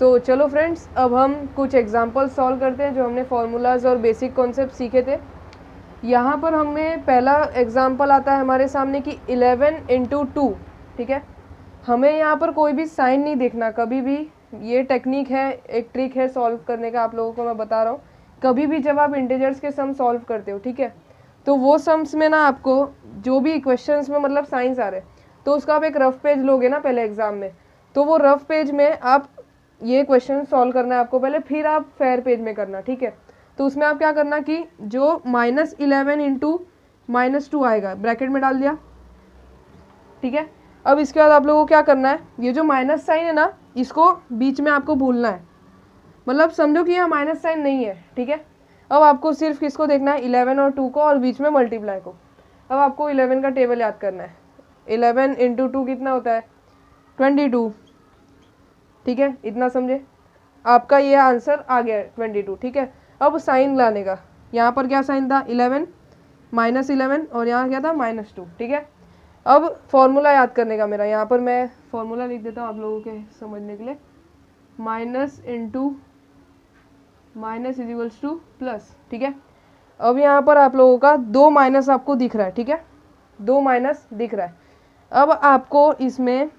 चलो फ्रेंड्स, अब हम कुछ एग्जाम्पल सॉल्व करते हैं जो हमने फार्मूलाज और बेसिक कॉन्सेप्ट सीखे थे। यहाँ पर हमें पहला एग्जाम्पल आता है हमारे सामने कि 11 इंटू 2, ठीक है। हमें यहाँ पर कोई भी साइन नहीं देखना कभी भी। ये टेक्निक है, एक ट्रिक है सॉल्व करने का, आप लोगों को मैं बता रहा हूँ। कभी भी जब आप इंटीजर्स के सम सॉल्व करते हो, ठीक है, तो वो सम्स में ना आपको जो भी इक्वेशंस में मतलब साइंस आ रहे हैं, तो उसका आप एक रफ पेज लोगे ना पहले एग्जाम में, तो वो रफ पेज में आप ये क्वेश्चन सॉल्व करना है आपको पहले, फिर आप फेयर पेज में करना, ठीक है। तो उसमें आप क्या करना कि जो -11 इंटू -2 आएगा, ब्रैकेट में डाल दिया, ठीक है। अब इसके बाद आप लोगों को क्या करना है, ये जो माइनस साइन है ना, इसको बीच में आपको भूलना है, मतलब समझो कि यहाँ माइनस साइन नहीं है, ठीक है। अब आपको सिर्फ किसको देखना है, 11 और 2 को, और बीच में मल्टीप्लाई को। अब आपको 11 का टेबल याद करना है। 11 इंटू 2 कितना होता है, 22, ठीक है। इतना समझे, आपका ये आंसर आ गया 22, ठीक है। अब साइन लाने का, यहाँ पर क्या साइन था, 11 -11, और यहाँ क्या था, -2, ठीक है। अब फॉर्मूला याद करने का मेरा, यहाँ पर मैं फॉर्मूला लिख देता हूँ आप लोगों के समझने के लिए। Minus into minus is equals two plus, ठीक है। अब यहाँ पर आप लोगों का 2 माइनस आपको दिख रहा है, ठीक है, 2 माइनस दिख रहा है। अब आपको इसमें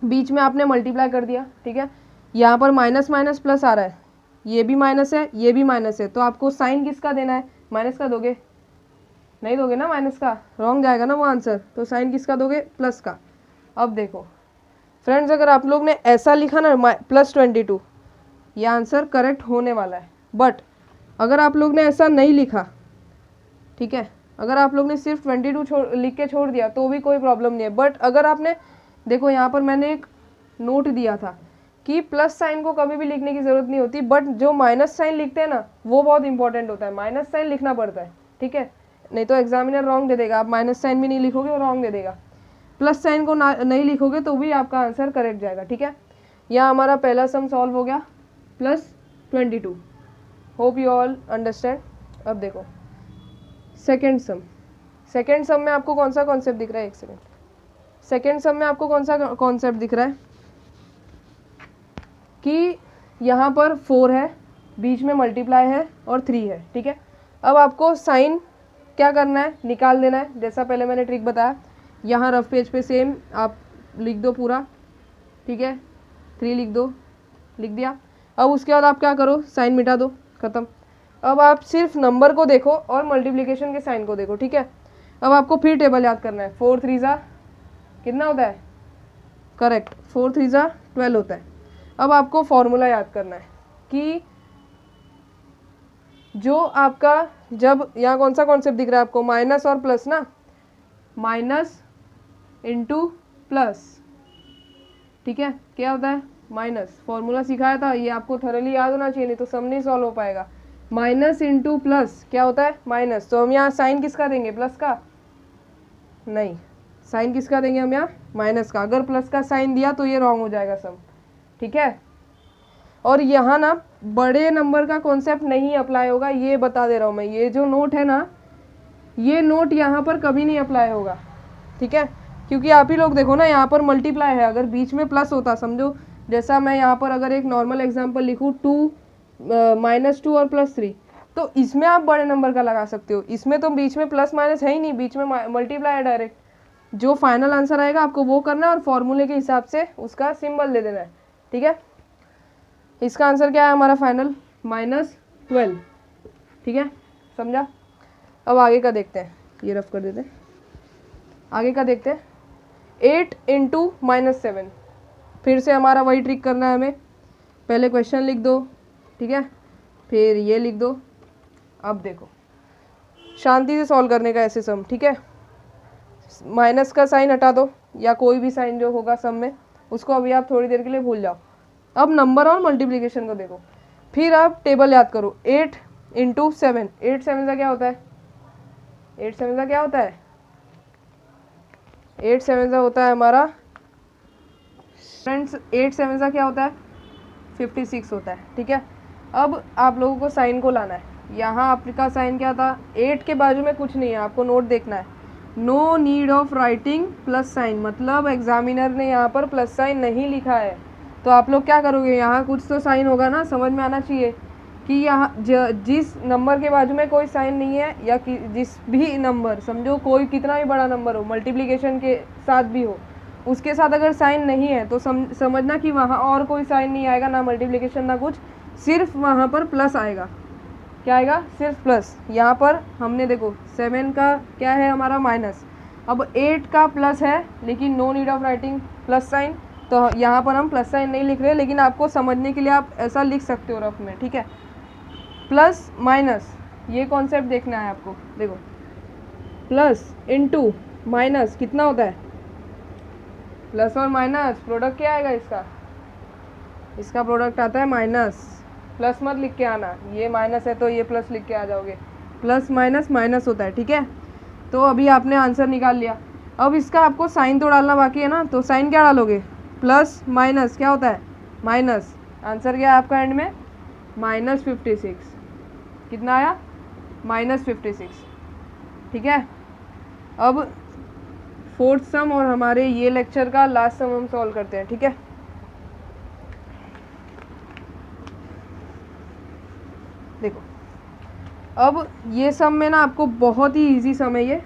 बीच में आपने मल्टीप्लाई कर दिया, ठीक है। यहाँ पर माइनस माइनस प्लस आ रहा है, ये भी माइनस है, ये भी माइनस है, तो आपको साइन किसका देना है, माइनस का दोगे, नहीं दोगे ना माइनस का, रॉन्ग जाएगा ना वो आंसर, तो साइन किसका दोगे, प्लस का। अब देखो फ्रेंड्स, अगर आप लोग ने ऐसा लिखा ना +22, ये आंसर करेक्ट होने वाला है। बट अगर आप लोग ने ऐसा नहीं लिखा, ठीक है, अगर आप लोग ने सिर्फ 22 लिख के छोड़ दिया तो भी कोई प्रॉब्लम नहीं है। बट अगर आपने देखो, यहाँ पर मैंने एक नोट दिया था कि प्लस साइन को कभी भी लिखने की ज़रूरत नहीं होती, बट जो माइनस साइन लिखते हैं ना, वो बहुत इंपॉर्टेंट होता है, माइनस साइन लिखना पड़ता है, ठीक है, नहीं तो एग्जामिनर रॉन्ग दे देगा। आप माइनस साइन भी नहीं लिखोगे और रॉन्ग दे देगा, प्लस साइन को नहीं लिखोगे तो भी आपका आंसर करेक्ट जाएगा, ठीक है। यहाँ हमारा पहला सम सॉल्व हो गया, +22। Hope you all understand. अब देखो सेकेंड सम में आपको कौन सा कॉन्सेप्ट दिख रहा है, एक सेकेंड। सेकेंड सम में आपको कौन सा कॉन्सेप्ट दिख रहा है कि यहाँ पर 4 है, बीच में मल्टीप्लाई है और 3 है, ठीक है। अब आपको साइन क्या करना है, निकाल देना है, जैसा पहले मैंने ट्रिक बताया। यहाँ रफ पेज पे सेम आप लिख दो पूरा, ठीक है, 3 लिख दो, लिख दिया। अब उसके बाद आप क्या करो, साइन मिटा दो, खत्म। अब आप सिर्फ नंबर को देखो और मल्टीप्लिकेशन के साइन को देखो, ठीक है। अब आपको फिर टेबल याद करना है, 4 3 कितना होता है, करेक्ट, 4 3 12 होता है। अब आपको फॉर्मूला याद करना है कि जो आपका, जब यहाँ कौन सा कॉन्सेप्ट दिख रहा है आपको, माइनस और प्लस ना, माइनस इंटू प्लस, ठीक है, क्या होता है, माइनस। फॉर्मूला सिखाया था, ये आपको थोरली याद होना चाहिए, नहीं तो सम नहीं सॉल्व हो पाएगा। माइनस इंटू प्लस क्या होता है, माइनस। तो हम यहाँ साइन किसका देंगे, प्लस का, नहीं, साइन किसका देंगे हम यहाँ, माइनस का। अगर प्लस का साइन दिया तो ये रॉन्ग हो जाएगा सम, ठीक है। और यहाँ ना बड़े नंबर का कॉन्सेप्ट नहीं अप्लाई होगा, ये बता दे रहा हूँ मैं। ये जो नोट है ना, ये नोट यहाँ पर कभी नहीं अप्लाई होगा, ठीक है, क्योंकि आप ही लोग देखो ना, यहाँ पर मल्टीप्लाई है, अगर बीच में प्लस होता, समझो जैसा मैं यहाँ पर अगर एक नॉर्मल एग्जांपल लिखूँ, -2 और +3, तो इसमें आप बड़े नंबर का लगा सकते हो। इसमें तो बीच में प्लस माइनस है ही नहीं, बीच में मल्टीप्लाई है डायरेक्ट। जो फाइनल आंसर आएगा आपको वो करना है और फॉर्मूले के हिसाब से उसका सिंबल दे देना है, ठीक है। इसका आंसर क्या है हमारा फाइनल, -12, ठीक है, समझा। अब आगे का देखते हैं, ये रफ कर देते हैं, आगे का देखते हैं। 8 इंटू -7, फिर से हमारा वही ट्रिक करना है हमें। पहले क्वेश्चन लिख दो, ठीक है, फिर ये लिख दो। अब देखो शांति से सॉल्व करने का ऐसे सम, ठीक है। माइनस का साइन हटा दो, या कोई भी साइन जो होगा सम में, उसको अभी आप थोड़ी देर के लिए भूल जाओ। अब नंबर और मल्टीप्लिकेशन को देखो, फिर आप टेबल याद करो। 8 इंटू 7, 8 7 का क्या होता है, 8 7 का क्या होता है, 8 7 का होता है हमारा फ्रेंड्स, 8 7 का क्या होता है, 56 होता है, ठीक है। अब आप लोगों को साइन को लाना है। यहाँ आपका साइन क्या था, 8 के बाजू में कुछ नहीं है, आपको नोट देखना है। No need of writing plus sign, मतलब एग्जामिनर ने यहाँ पर प्लस साइन नहीं लिखा है। तो आप लोग क्या करोगे, यहाँ कुछ तो साइन होगा ना, समझ में आना चाहिए कि यहाँ जिस नंबर के बाजू में कोई साइन नहीं है या जिस भी नंबर, समझो कोई कितना भी बड़ा नंबर हो, मल्टीप्लिकेशन के साथ भी हो, उसके साथ अगर साइन नहीं है तो समझना कि वहाँ और कोई साइन नहीं आएगा, ना मल्टीप्लिकेशन ना कुछ, सिर्फ वहाँ पर प्लस आएगा। क्या आएगा, सिर्फ प्लस। यहाँ पर हमने देखो 7 का क्या है हमारा माइनस, अब 8 का प्लस है लेकिन no need of writing plus sign, तो यहाँ पर हम प्लस साइन नहीं लिख रहे, लेकिन आपको समझने के लिए आप ऐसा लिख सकते हो रफ में, ठीक है। प्लस माइनस ये कॉन्सेप्ट देखना है आपको। देखो प्लस इनटू माइनस कितना होता है, प्लस और माइनस प्रोडक्ट क्या आएगा इसका, इसका प्रोडक्ट आता है माइनस। प्लस मत लिख के आना, ये माइनस है तो ये प्लस लिख के आ जाओगे, प्लस माइनस माइनस होता है, ठीक है। तो अभी आपने आंसर निकाल लिया। अब इसका आपको साइन तो डालना बाकी है ना, तो साइन क्या डालोगे, प्लस माइनस क्या होता है माइनस। आंसर क्या है आपका एंड में, -56। कितना आया, -56, ठीक है। अब फोर्थ सम और हमारे ये लेक्चर का लास्ट सम हम सॉल्व करते हैं, ठीक है। देखो अब ये सम में ना आपको बहुत ही इजी सम है ये,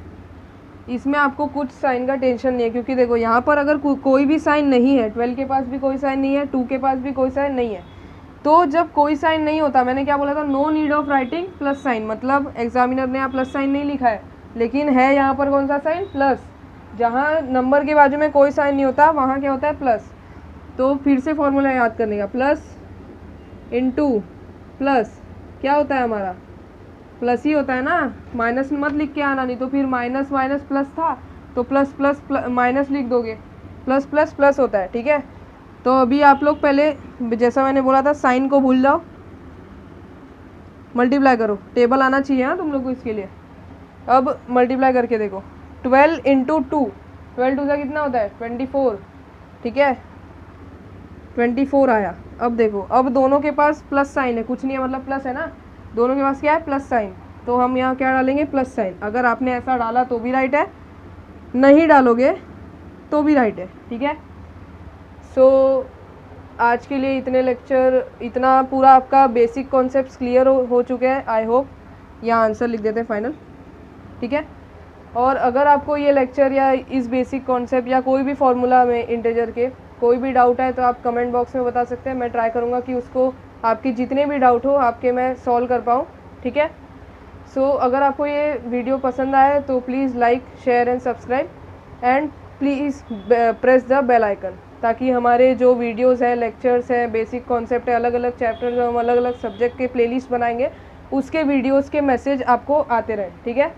इसमें आपको कुछ साइन का टेंशन नहीं है, क्योंकि देखो यहाँ पर अगर कोई भी साइन नहीं है, 12 के पास भी कोई साइन नहीं है, 2 के पास भी कोई साइन नहीं है, तो जब कोई साइन नहीं होता, मैंने क्या बोला था, no need of writing plus sign, मतलब एग्जामिनर ने यहाँ प्लस साइन नहीं लिखा है, लेकिन है यहाँ पर कौन सा साइन, प्लस। जहाँ नंबर के बाजू में कोई साइन नहीं होता वहाँ क्या होता है, प्लस। तो फिर से फॉर्मूला याद करने का, प्लस इनटू प्लस क्या होता है हमारा, प्लस ही होता है ना, माइनस मत लिख के आना, नहीं तो फिर माइनस माइनस प्लस था तो प्लस प्लस माइनस लिख दोगे, प्लस प्लस प्लस होता है, ठीक है। तो अभी आप लोग पहले जैसा मैंने बोला था साइन को भूल जाओ, मल्टीप्लाई करो, टेबल आना चाहिए हाँ तुम लोग को इसके लिए। अब मल्टीप्लाई करके देखो, 12 इंटू 2, 12 2 से कितना होता है 24, ठीक है, 24 आया। अब देखो अब दोनों के पास प्लस साइन है, कुछ नहीं है मतलब प्लस है ना, दोनों के पास क्या है प्लस साइन, तो हम यहाँ क्या डालेंगे प्लस साइन। अगर आपने ऐसा डाला तो भी राइट है, नहीं डालोगे तो भी राइट है, ठीक है। सो आज के लिए इतने लेक्चर, इतना पूरा आपका बेसिक कॉन्सेप्ट्स क्लियर हो चुके हैं आई होप। यहाँ आंसर लिख देते हैं फाइनल, ठीक है। और अगर आपको ये लेक्चर या इस बेसिक कॉन्सेप्ट या कोई भी फार्मूला में इंटीजर के कोई भी डाउट है तो आप कमेंट बॉक्स में बता सकते हैं, मैं ट्राई करूँगा कि उसको आपके जितने भी डाउट हो आपके मैं सॉल्व कर पाऊँ, ठीक है। सो अगर आपको ये वीडियो पसंद आए तो please like share and subscribe and please press the bell icon, ताकि हमारे जो वीडियोस हैं, लेक्चर्स हैं, बेसिक कॉन्सेप्ट है, अलग अलग चैप्टर जो हम अलग अलग सब्जेक्ट के प्लेलिस्ट बनाएंगे उसके वीडियोस के मैसेज आपको आते रहें, ठीक है।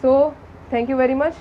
So thank you very much.